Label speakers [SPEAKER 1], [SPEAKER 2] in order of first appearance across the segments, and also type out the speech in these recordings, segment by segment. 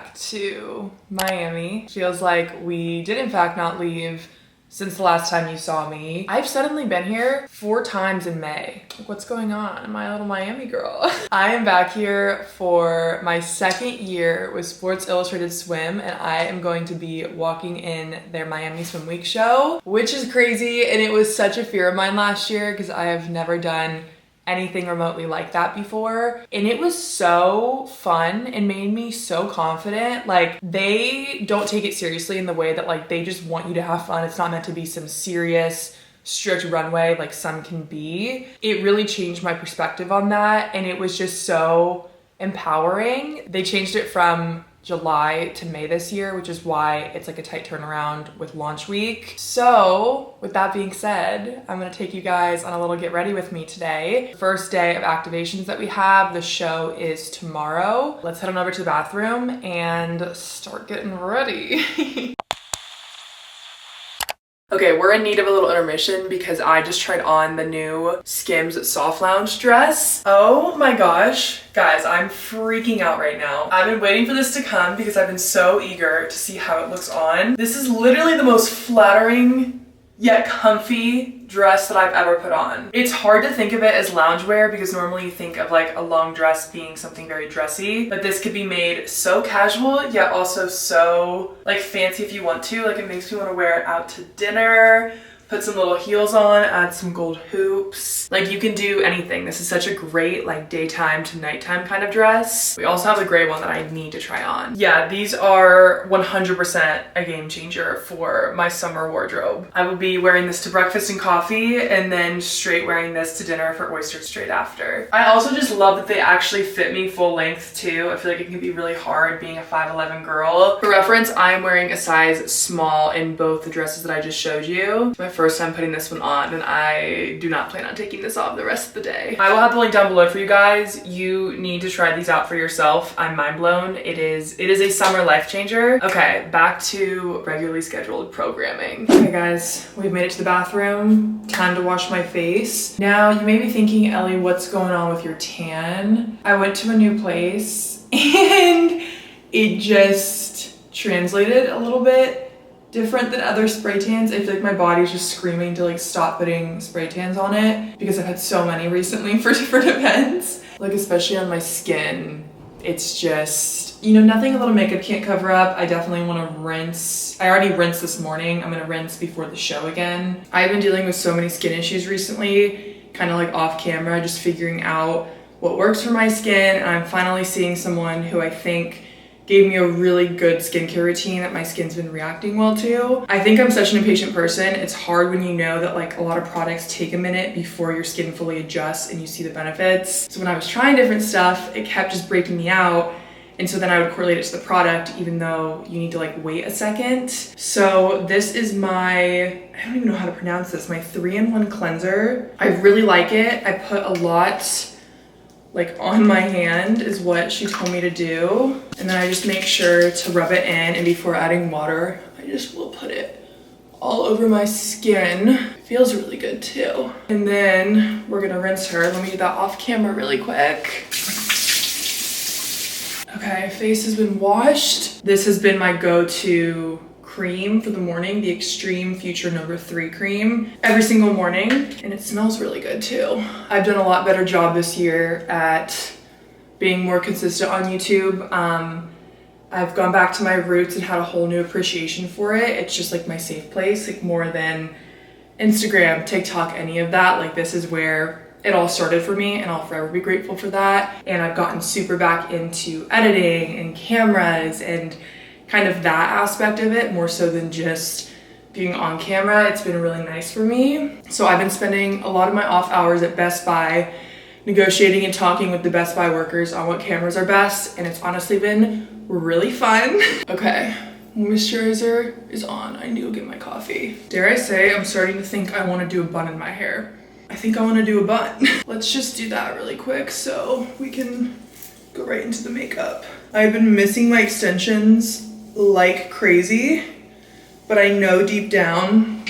[SPEAKER 1] back to Miami. Feels like we did in fact not leave since the last time you saw me. I've suddenly been here 4 times in May. Like, what's going on? I'm my little Miami girl. I am back here for my 2nd year with Sports Illustrated Swim, and I am going to be walking in their Miami Swim Week show, which is crazy. And it was such a fear of mine last year because I have never done anything remotely like that before, and it was so fun and made me so confident. Like, they don't take it seriously in the way that like they just want you to have fun. It's not meant to be some serious strict runway like some can be. It really changed my perspective on that, and it was just so empowering. They changed it from July to May this year, which is why it's like a tight turnaround with launch week. So with that being said, I'm gonna take you guys on a little get ready with me today. First day of activations that we have, the show is tomorrow. Let's head on over to the bathroom and start getting ready. Okay, we're in need of a little intermission because I just tried on the new Skims soft lounge dress. Oh my gosh, guys, I'm freaking out right now. I've been waiting for this to come because I've been so eager to see how it looks on. This is literally the most flattering yet comfy dress that I've ever put on. It's hard to think of it as loungewear because normally you think of like a long dress being something very dressy, but this could be made so casual yet also so like fancy if you want to. Like, it makes me want to wear it out to dinner, put some little heels on, add some gold hoops. Like, you can do anything. This is such a great like daytime to nighttime kind of dress. We also have the gray one that I need to try on. Yeah, these are 100% a game changer for my summer wardrobe. I will be wearing this to breakfast and coffee, and then straight wearing this to dinner for oysters straight after. I also just love that they actually fit me full length too. I feel like it can be really hard being a 5'11" girl. For reference, I am wearing a size small in both the dresses that I just showed you. It's my first time putting this one on, and I do not plan on taking this off the rest of the day. I will have the link down below for you guys. You need to try these out for yourself. I'm mind blown. It is a summer life changer. Okay, back to regularly scheduled programming. Okay guys, we've made it to the bathroom. Time to wash my face. Now you may be thinking, Ellie, what's going on with your tan? I went to a new place and it just translated a little bit different than other spray tans. I feel like my body's just screaming to like stop putting spray tans on it because I've had so many recently for different events. Like, especially on my skin, it's just, you know, nothing a little makeup can't cover up. I definitely want to rinse. I already rinsed this morning. I'm gonna rinse before the show again. I've been dealing with so many skin issues recently, kind of like off camera, just figuring out what works for my skin, and I'm finally seeing someone who I think gave me a really good skincare routine that my skin's been reacting well to. I think I'm such an impatient person. It's hard when you know that like a lot of products take a minute before your skin fully adjusts and you see the benefits. So when I was trying different stuff, it kept just breaking me out. And so then I would correlate it to the product, even though you need to like wait a second. So this is my, I don't even know how to pronounce this, my 3-in-1 cleanser. I really like it. I put a lot like on my hand is what she told me to do. And then I just make sure to rub it in, and before adding water, I just will put it all over my skin. It feels really good too. And then we're gonna rinse her. Let me do that off camera really quick. Okay, face has been washed. This has been my go-to cream for the morning, the Extreme Future No. 3 cream, every single morning, and it smells really good too. I've done a lot better job this year at being more consistent on YouTube. I've gone back to my roots and had a whole new appreciation for it. It's just like my safe place, like more than Instagram, TikTok, any of that. Like, this is where it all started for me, and I'll forever be grateful for that. And I've gotten super back into editing and cameras and kind of that aspect of it, more so than just being on camera. It's been really nice for me. So I've been spending a lot of my off hours at Best Buy negotiating and talking with the Best Buy workers on what cameras are best, and it's honestly been really fun. Okay, moisturizer is on. I need to get my coffee. Dare I say, I'm starting to think I want to do a bun in my hair. I think I want to do a bun. Let's just do that really quick so we can go right into the makeup. I've been missing my extensions like crazy, but I know deep down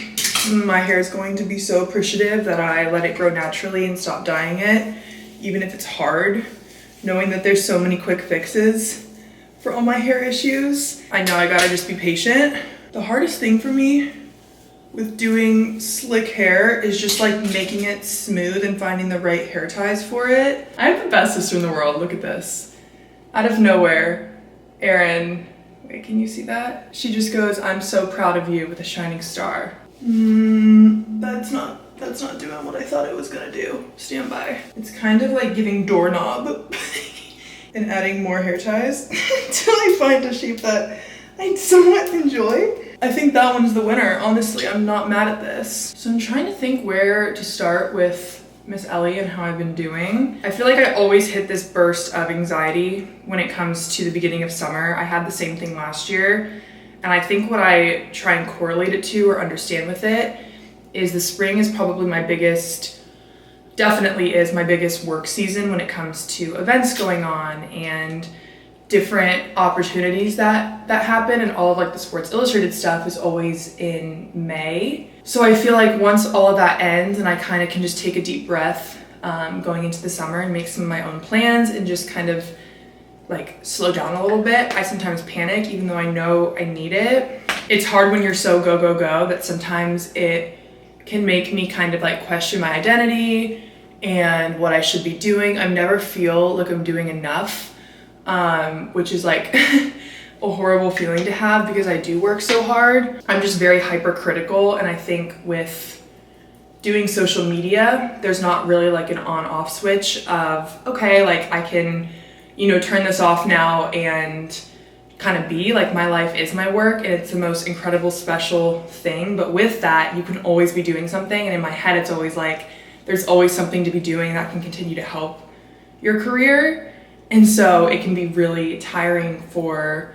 [SPEAKER 1] my hair is going to be so appreciative that I let it grow naturally and stop dyeing it, even if it's hard, knowing that there's so many quick fixes for all my hair issues. I know I gotta just be patient. The hardest thing for me with doing slick hair is just like making it smooth and finding the right hair ties for it. I have the best sister in the world, look at this. Out of nowhere, Erin, wait, can you see that? She just goes, "I'm so proud of you," with a shining star. That's not doing what I thought it was gonna do. Stand by. It's kind of like giving doorknob and adding more hair ties until I find a shape that I somewhat enjoy. I think that one's the winner. Honestly, I'm not mad at this. So I'm trying to think where to start with Miss Ellie and how I've been doing. I feel like I always hit this burst of anxiety when it comes to the beginning of summer. I had the same thing last year. And I think what I try and correlate it to or understand with it is the spring is probably my biggest, definitely is my biggest work season when it comes to events going on and different opportunities that happen, and all of like the Sports Illustrated stuff is always in May. So I feel like once all of that ends and I kind of can just take a deep breath going into the summer and make some of my own plans and just kind of like slow down a little bit. I sometimes panic even though I know I need it. It's hard when you're so go, go, go that sometimes it can make me kind of like question my identity and what I should be doing. I never feel like I'm doing enough, which is like a horrible feeling to have because I do work so hard. I'm just very hypercritical, and I think with doing social media, there's not really like an on-off switch of, okay, like I can, you know, turn this off now and kind of be like, my life is my work and it's the most incredible special thing. But with that, you can always be doing something, and in my head it's always like there's always something to be doing that can continue to help your career. And so it can be really tiring for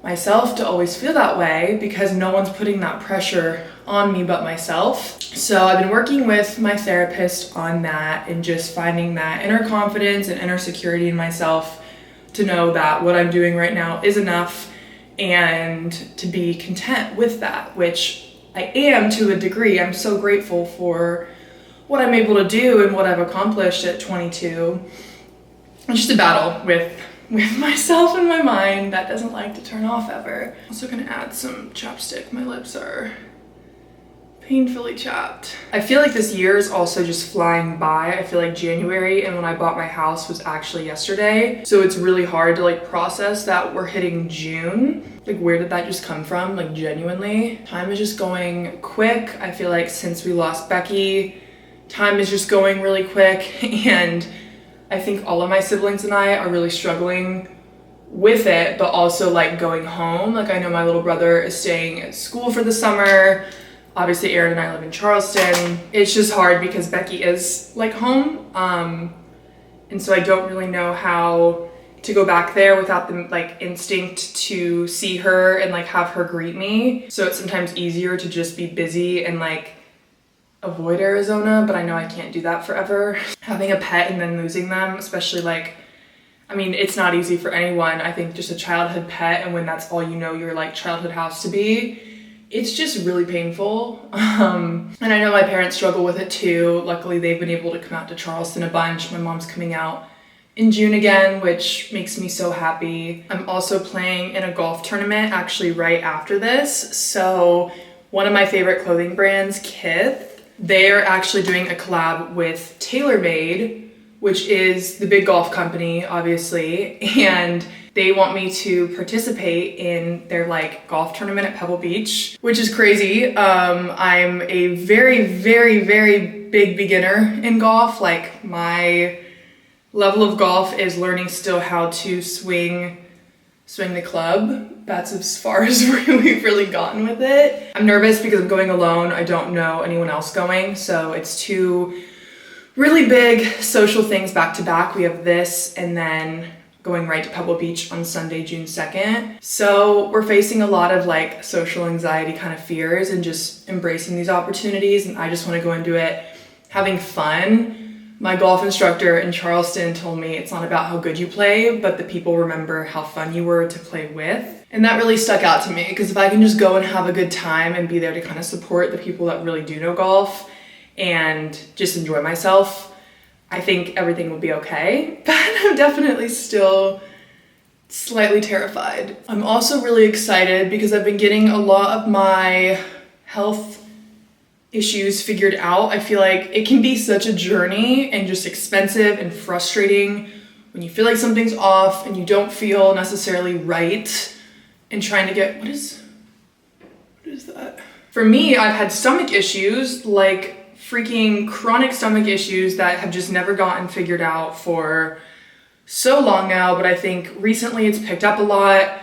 [SPEAKER 1] myself to always feel that way because no one's putting that pressure on me but myself. So I've been working with my therapist on that and just finding that inner confidence and inner security in myself to know that what I'm doing right now is enough and to be content with that, which I am to a degree. I'm so grateful for what I'm able to do and what I've accomplished at 22. It's just a battle with myself and my mind that doesn't like to turn off ever. Also gonna add some chapstick. My lips are painfully chapped. I feel like this year is also just flying by. I feel like January and when I bought my house was actually yesterday. So it's really hard to like process that we're hitting June. Like, where did that just come from? Like, genuinely. Time is just going quick. I feel like since we lost Becky, time is just going really quick. And I think all of my siblings and I are really struggling with it, but also like going home. Like, I know my little brother is staying at school for the summer. Obviously, Erin and I live in Charleston. It's just hard because Becky is like home. And so I don't really know how to go back there without the like instinct to see her and like have her greet me. So it's sometimes easier to just be busy and like avoid Arizona, but I know I can't do that forever. Having a pet and then losing them, especially like, I mean, it's not easy for anyone. I think just a childhood pet, and when that's all you know your like childhood house to be, it's just really painful. And I know my parents struggle with it too. Luckily, they've been able to come out to Charleston a bunch. My mom's coming out in June again, which makes me so happy. I'm also playing in a golf tournament actually right after this. So one of my favorite clothing brands, Kith, they are actually doing a collab with TaylorMade, which is the big golf company, obviously. And they want me to participate in their like golf tournament at Pebble Beach, which is crazy. I'm a very, very, very big beginner in golf. Like, my level of golf is learning still how to swing the club. That's as far as we've really gotten with it. I'm nervous because I'm going alone. I don't know anyone else going. So it's two really big social things back to back. We have this and then going right to Pebble Beach on Sunday, June 2nd. So we're facing a lot of like social anxiety kind of fears and just embracing these opportunities. And I just want to go into it having fun. My golf instructor in Charleston told me it's not about how good you play, but the people remember how fun you were to play with. And that really stuck out to me, because if I can just go and have a good time and be there to kind of support the people that really do know golf and just enjoy myself, I think everything will be okay. But I'm definitely still slightly terrified. I'm also really excited because I've been getting a lot of my health issues figured out. I feel like it can be such a journey and just expensive and frustrating when you feel like something's off and you don't feel necessarily right and trying to get, what is that? For me, I've had stomach issues, like freaking chronic stomach issues that have just never gotten figured out for so long now, but I think recently it's picked up a lot.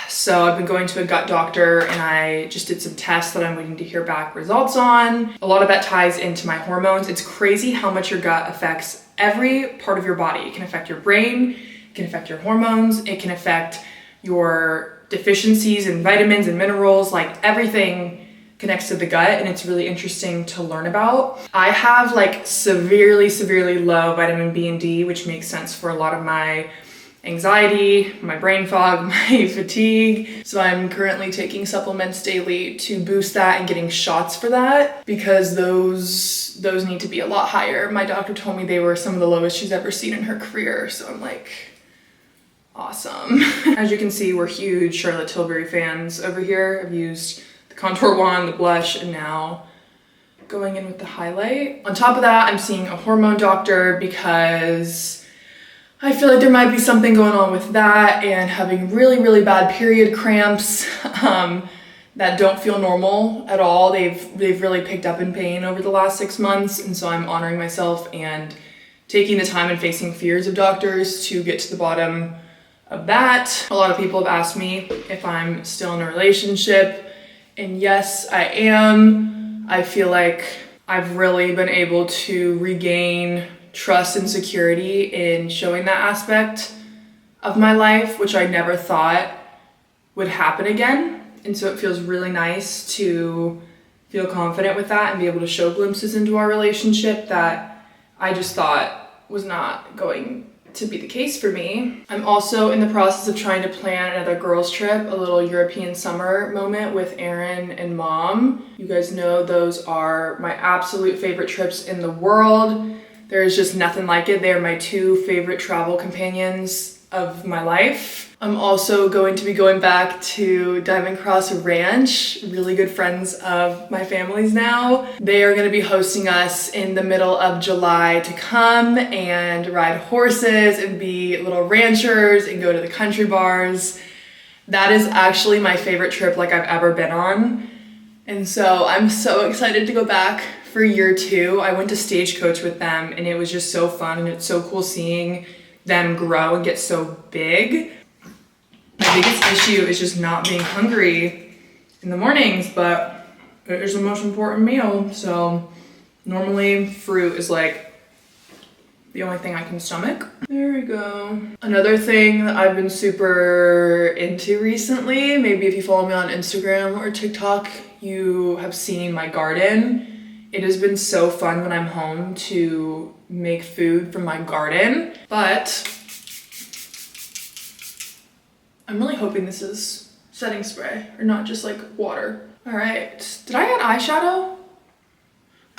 [SPEAKER 1] So I've been going to a gut doctor and I just did some tests that I'm waiting to hear back results on. A lot of that ties into my hormones. It's crazy how much your gut affects every part of your body. It can affect your brain, it can affect your hormones, it can affect your deficiencies in vitamins and minerals, like everything connects to the gut, and it's really interesting to learn about. I have like severely low vitamin B and D, which makes sense for a lot of my anxiety, my brain fog, my fatigue. So I'm currently taking supplements daily to boost that and getting shots for that because those need to be a lot higher. My doctor told me they were some of the lowest she's ever seen in her career. So I'm like, awesome. As you can see, we're huge Charlotte Tilbury fans over here. I've used the contour wand, the blush, and now going in with the highlight. On top of that, I'm seeing a hormone doctor because I feel like there might be something going on with that and having really bad period cramps that don't feel normal at all. They've really picked up in pain over the last 6 months, and so I'm honoring myself and taking the time and facing fears of doctors to get to the bottom of that. A lot of people have asked me if I'm still in a relationship, and yes, I am. I feel like I've really been able to regain trust and security in showing that aspect of my life, which I never thought would happen again. And so it feels really nice to feel confident with that and be able to show glimpses into our relationship that I just thought was not going to be the case for me. I'm also in the process of trying to plan another girls trip, a little European summer moment with Aaron and Mom. You guys know those are my absolute favorite trips in the world. There's just nothing like it. They're my two favorite travel companions of my life. I'm also going to be going back to Diamond Cross Ranch, really good friends of my family's now. They are going to be hosting us in the middle of July to come and ride horses and be little ranchers and go to the country bars. That is actually my favorite trip like I've ever been on. And so I'm so excited to go back for year 2. I went to Stagecoach with them and it was just so fun, and it's so cool seeing them grow and get so big. My biggest issue is just not being hungry in the mornings, but it is the most important meal. So normally fruit is like the only thing I can stomach. There we go. Another thing that I've been super into recently, maybe if you follow me on Instagram or TikTok, you have seen my garden. It has been so fun when I'm home to make food from my garden, but I'm really hoping this is setting spray or not just like water. All right, did I add eyeshadow?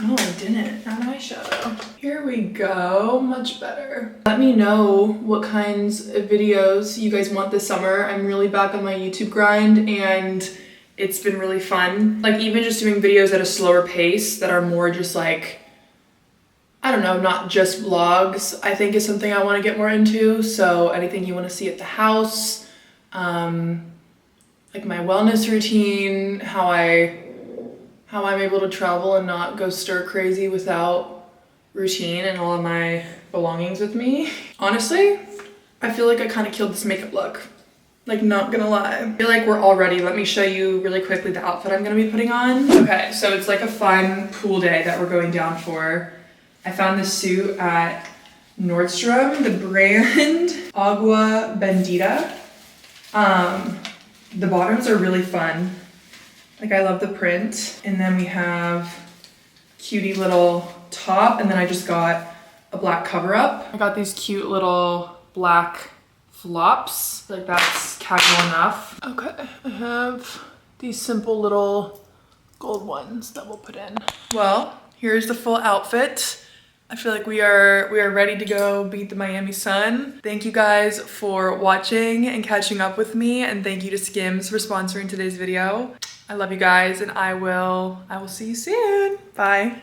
[SPEAKER 1] No, I didn't add eyeshadow. Here we go, much better. Let me know what kinds of videos you guys want this summer. I'm really back on my YouTube grind and it's been really fun. Like even just doing videos at a slower pace that are more just like, I don't know, not just vlogs, I think is something I want to get more into. So anything you want to see at the house, like my wellness routine, how I'm able to travel and not go stir crazy without routine and all of my belongings with me. Honestly, I feel like I kind of killed this makeup look. Like, not gonna lie. I feel like we're all ready. Let me show you really quickly the outfit I'm gonna be putting on. Okay, so it's like a fun pool day that we're going down for. I found this suit at Nordstrom, the brand Agua Bendita. The bottoms are really fun. Like, I love the print. And then we have cutie little top, and then I just got a black cover up. I got these cute little black flops. Like, that's casual enough. Okay, I have these simple little gold ones that we'll put in. Well, here's the full outfit. I feel like we are ready to go beat the Miami Sun. Thank you guys for watching and catching up with me, and thank you to Skims for sponsoring today's video. I love you guys, and I will see you soon. Bye.